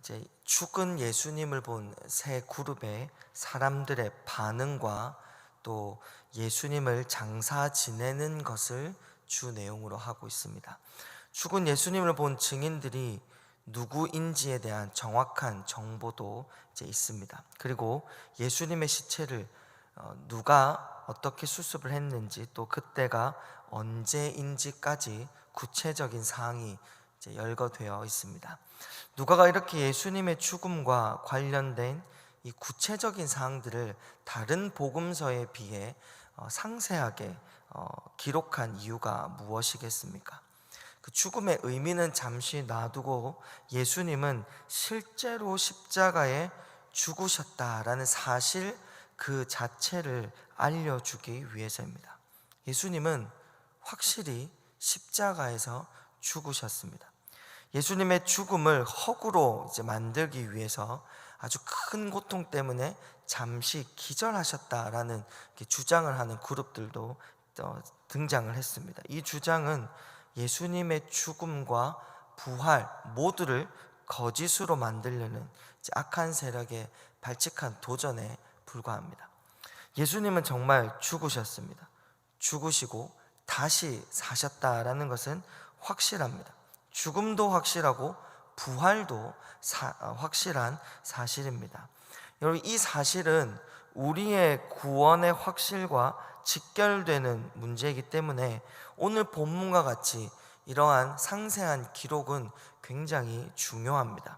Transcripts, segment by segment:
이제 죽은 예수님을 본 세 그룹의 사람들의 반응과 또 예수님을 장사 지내는 것을 주 내용으로 하고 있습니다. 죽은 예수님을 본 증인들이 누구인지에 대한 정확한 정보도 이제 있습니다. 그리고 예수님의 시체를 누가 어떻게 수습을 했는지, 또 그때가 언제인지까지 구체적인 사항이 이제 열거되어 있습니다. 누가가 이렇게 예수님의 죽음과 관련된 이 구체적인 사항들을 다른 복음서에 비해 상세하게 기록한 이유가 무엇이겠습니까? 그 죽음의 의미는 잠시 놔두고 예수님은 실제로 십자가에 죽으셨다라는 사실 그 자체를 알려주기 위해서입니다. 예수님은 확실히 십자가에서 죽으셨습니다. 예수님의 죽음을 허구로 이제 만들기 위해서 아주 큰 고통 때문에 잠시 기절하셨다라는 주장을 하는 그룹들도 등장을 했습니다. 이 주장은 예수님의 죽음과 부활 모두를 거짓으로 만들려는 악한 세력의 발칙한 도전에 불과합니다. 예수님은 정말 죽으셨습니다. 죽으시고 다시 사셨다라는 것은 확실합니다. 죽음도 확실하고 부활도 확실한 사실입니다. 여러분, 이 사실은 우리의 구원의 확실과 직결되는 문제이기 때문에 오늘 본문과 같이 이러한 상세한 기록은 굉장히 중요합니다.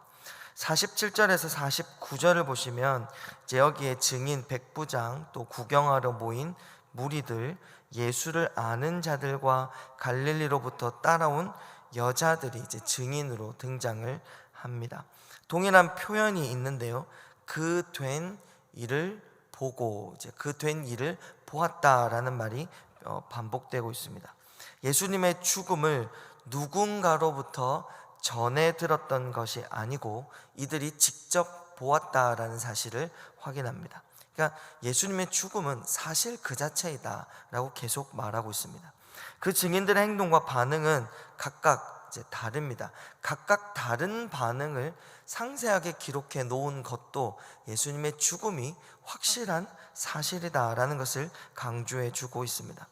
47절에서 49절을 보시면 이제 여기에 증인 백부장, 또 구경하러 모인 무리들, 예수를 아는 자들과 갈릴리로부터 따라온 여자들이 이제 증인으로 등장을 합니다. 동일한 표현이 있는데요, 그 된 일을 보고, 이제 그 된 일을 보았다라는 말이 반복되고 있습니다. 예수님의 죽음을 누군가로부터 전해 들었던 것이 아니고 이들이 직접 보았다라는 사실을 확인합니다. 그러니까 예수님의 죽음은 사실 그 자체이다 라고 계속 말하고 있습니다. 그 증인들의 행동과 반응은 각각 이제 다릅니다. 각각 다른 반응을 상세하게 기록해 놓은 것도 예수님의 죽음이 확실한 사실이다라는 것을 강조해 주고 있습니다.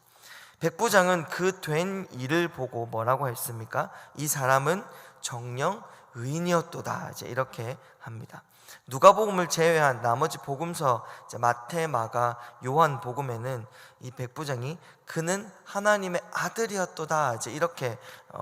백부장은 그 된 일을 보고 뭐라고 했습니까? 이 사람은 정녕 의인이었도다, 이제 이렇게 합니다. 누가복음을 제외한 나머지 복음서 마태, 마가, 요한 복음에는 이 백부장이 그는 하나님의 아들이었도다, 이제 이렇게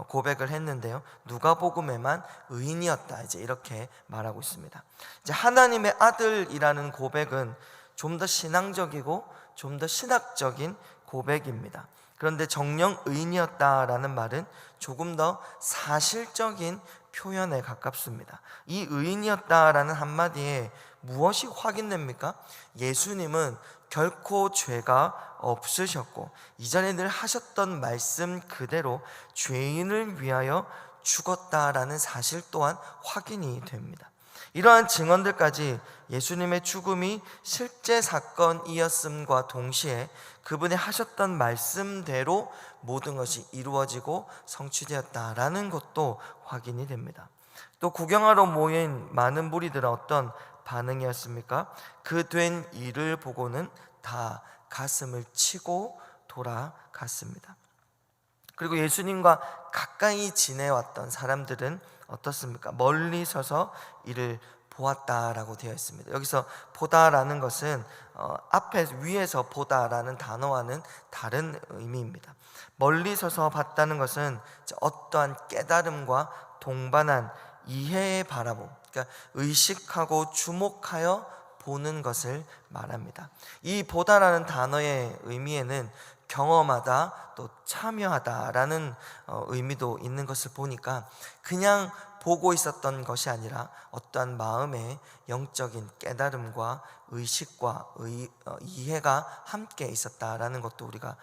고백을 했는데요, 누가복음에만 의인이었다, 이제 이렇게 말하고 있습니다. 이제 하나님의 아들이라는 고백은 좀 더 신앙적이고 좀 더 신학적인 고백입니다. 그런데 정녕 의인이었다라는 말은 조금 더 사실적인 표현에 가깝습니다. 이 의인이었다라는 한마디에 무엇이 확인됩니까? 예수님은 결코 죄가 없으셨고 이전에 늘 하셨던 말씀 그대로 죄인을 위하여 죽었다라는 사실 또한 확인이 됩니다. 이러한 증언들까지 예수님의 죽음이 실제 사건이었음과 동시에 그분이 하셨던 말씀대로 모든 것이 이루어지고 성취되었다라는 것도 확인이 됩니다. 또 구경하러 모인 많은 무리들은 어떤 반응이었습니까? 그 된 일을 보고는 다 가슴을 치고 돌아갔습니다. 그리고 예수님과 가까이 지내왔던 사람들은 어떻습니까? 멀리 서서 이를 보았다라고 되어 있습니다. 여기서 보다라는 것은 앞에 위에서 보다라는 단어와는 다른 의미입니다. 멀리 서서 봤다는 것은 어떠한 깨달음과 동반한 이해의 바라봄, 그러니까 의식하고 주목하여 보는 것을 말합니다. 이 보다라는 단어의 의미에는 경험하다, 또 참여하다라는 의미도 있는 것을 보니까 그냥 보고 있었던 것이 아니라 어떠한 마음의 영적인 깨달음과 의식과 이해가 함께 있었다라는 것도 우리가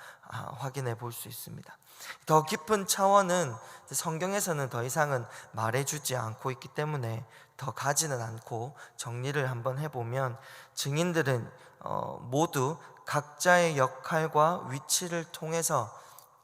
확인해 볼 수 있습니다. 더 깊은 차원은 성경에서는 더 이상은 말해주지 않고 있기 때문에 더 가지는 않고 정리를 한번 해보면, 증인들은 모두 각자의 역할과 위치를 통해서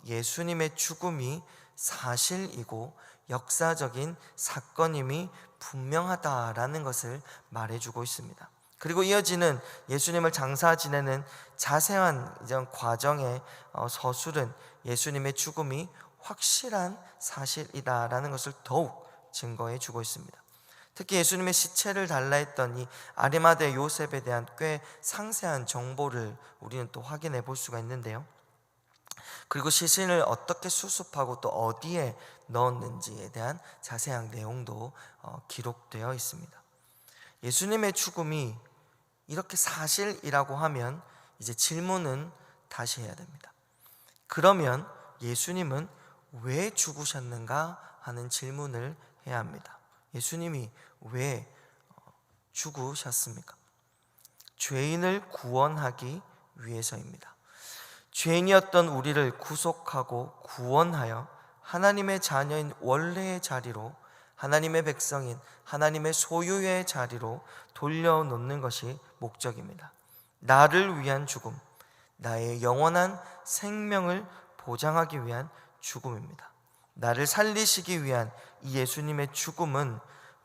예수님의 죽음이 사실이고 역사적인 사건임이 분명하다라는 것을 말해주고 있습니다. 그리고 이어지는 예수님을 장사 지내는 자세한 이런 과정의 서술은 예수님의 죽음이 확실한 사실이다라는 것을 더욱 증거해 주고 있습니다. 특히 예수님의 시체를 달라 했던 이 아리마대 요셉에 대한 꽤 상세한 정보를 우리는 또 확인해 볼 수가 있는데요. 그리고 시신을 어떻게 수습하고 또 어디에 넣었는지에 대한 자세한 내용도 기록되어 있습니다. 예수님의 죽음이 이렇게 사실이라고 하면 이제 질문은 다시 해야 됩니다. 그러면 예수님은 왜 죽으셨는가 하는 질문을 해야 합니다. 예수님이 왜 죽으셨습니까? 죄인을 구원하기 위해서입니다. 죄인이었던 우리를 구속하고 구원하여 하나님의 자녀인 원래의 자리로, 하나님의 백성인 하나님의 소유의 자리로 돌려놓는 것이 목적입니다. 나를 위한 죽음, 나의 영원한 생명을 보장하기 위한 죽음입니다. 나를 살리시기 위한 이 예수님의 죽음은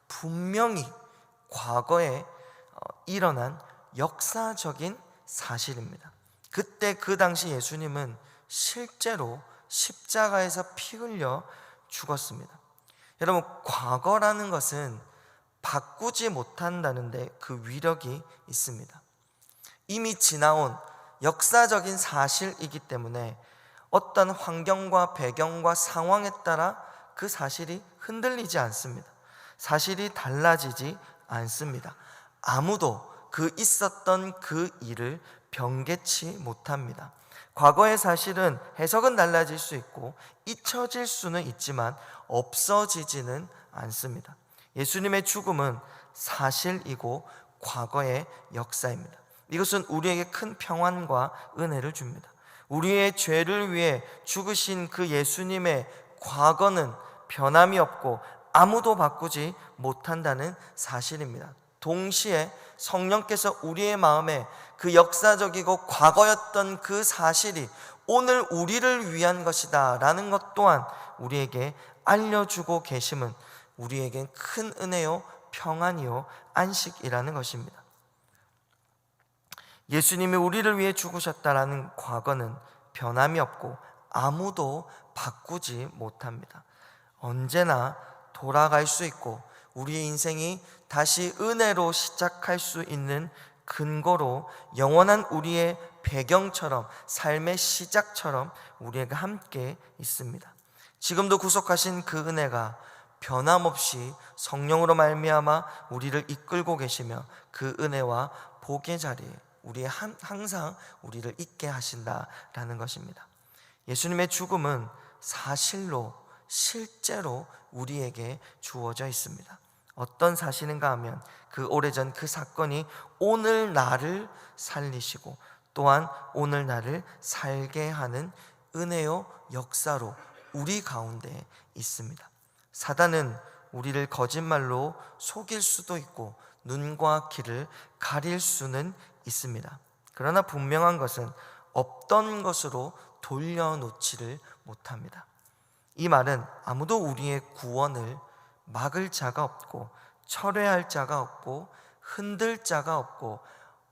분명히 과거에 일어난 역사적인 사실입니다. 그때 그 당시 예수님은 실제로 십자가에서 피 흘려 죽었습니다. 여러분, 과거라는 것은 바꾸지 못한다는데 그 위력이 있습니다. 이미 지나온 역사적인 사실이기 때문에 어떤 환경과 배경과 상황에 따라 그 사실이 흔들리지 않습니다. 사실이 달라지지 않습니다. 아무도 그 있었던 그 일을 변개치 못합니다. 과거의 사실은 해석은 달라질 수 있고 잊혀질 수는 있지만 없어지지는 않습니다. 예수님의 죽음은 사실이고 과거의 역사입니다. 이것은 우리에게 큰 평안과 은혜를 줍니다. 우리의 죄를 위해 죽으신 그 예수님의 과거는 변함이 없고 아무도 바꾸지 못한다는 사실입니다. 동시에 성령께서 우리의 마음에 그 역사적이고 과거였던 그 사실이 오늘 우리를 위한 것이다 라는 것 또한 우리에게 알려주고 계심은 우리에겐 큰 은혜요, 평안이요, 안식이라는 것입니다. 예수님이 우리를 위해 죽으셨다라는 과거는 변함이 없고 아무도 바꾸지 못합니다. 언제나 돌아갈 수 있고 우리의 인생이 다시 은혜로 시작할 수 있는 근거로 영원한 우리의 배경처럼, 삶의 시작처럼 우리에게 함께 있습니다. 지금도 구속하신 그 은혜가 변함없이 성령으로 말미암아 우리를 이끌고 계시며 그 은혜와 복의 자리에 항상 우리를 있게 하신다라는 것입니다. 예수님의 죽음은 사실로 실제로 우리에게 주어져 있습니다. 어떤 사실인가 하면 그 오래전 그 사건이 오늘 나를 살리시고 또한 오늘 나를 살게 하는 은혜요 역사로 우리 가운데 있습니다. 사단은 우리를 거짓말로 속일 수도 있고 눈과 귀를 가릴 수는 있습니다. 그러나 분명한 것은 없던 것으로 돌려놓지를 못합니다. 이 말은 아무도 우리의 구원을 막을 자가 없고 철회할 자가 없고 흔들 자가 없고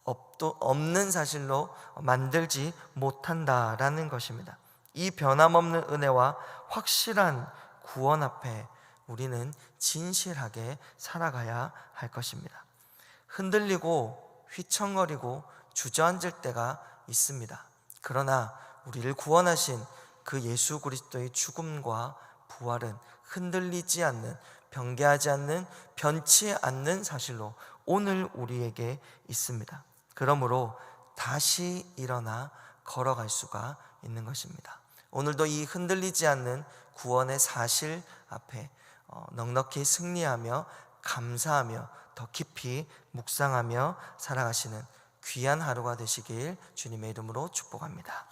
없는 사실로 만들지 못한다라는 것입니다. 이 변함없는 은혜와 확실한 구원 앞에 우리는 진실하게 살아가야 할 것입니다. 흔들리고 휘청거리고 주저앉을 때가 있습니다. 그러나 우리를 구원하신 그 예수 그리스도의 죽음과 부활은 흔들리지 않는, 변개하지 않는, 변치 않는 사실로 오늘 우리에게 있습니다. 그러므로 다시 일어나 걸어갈 수가 있는 것입니다. 오늘도 이 흔들리지 않는 구원의 사실 앞에 넉넉히 승리하며 감사하며 더 깊이 묵상하며 살아가시는 귀한 하루가 되시길 주님의 이름으로 축복합니다.